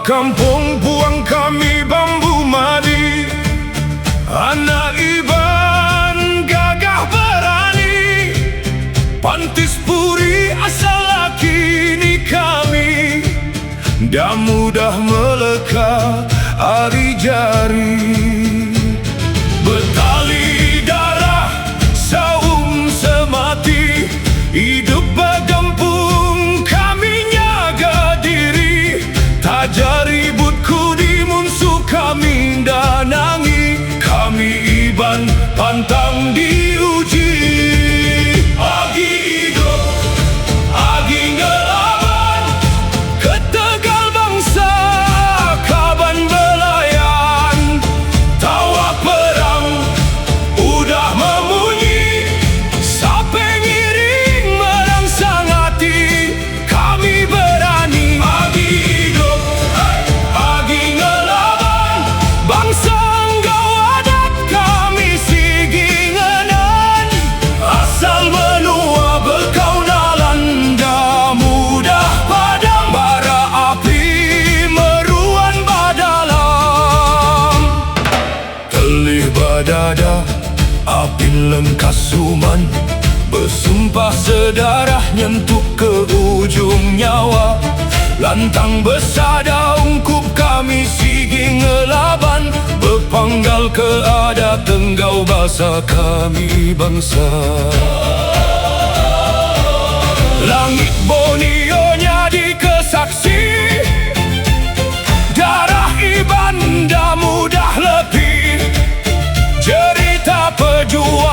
kampung buang kami bambu madi. Anak Iban gagah berani, Pantis Puri asal laki ni kami. Dah mudah meleka hari jari. Bertali darah saum semati, hidup bergempung kami nyaga diri. Taja ributku di musuh kami danangi. Kami Iban pantang diuji. Agi hidup, agi ngelaban, ketegal bangsa kaban belayan. Tawa perang udah memunyi, sampai ngiring merangsang hati. Kami berani. Agi hidup, agi ngelaban, bangsa enggau adat kami sigingenan. Asal menua berkaunalan, dah mudah padam bara api meruan badalam. Telih badada api lengkasuman, bersumpah sedarah nyentuh ke ujung nyawa. Lantang besada ungkup kami sigi ngelaban, berpanggal ke adat tenggau bahasa kami bangsa. Langit Borneo-nya dikesaksi, darah Iban dah mudah lebih. Cerita perjuangan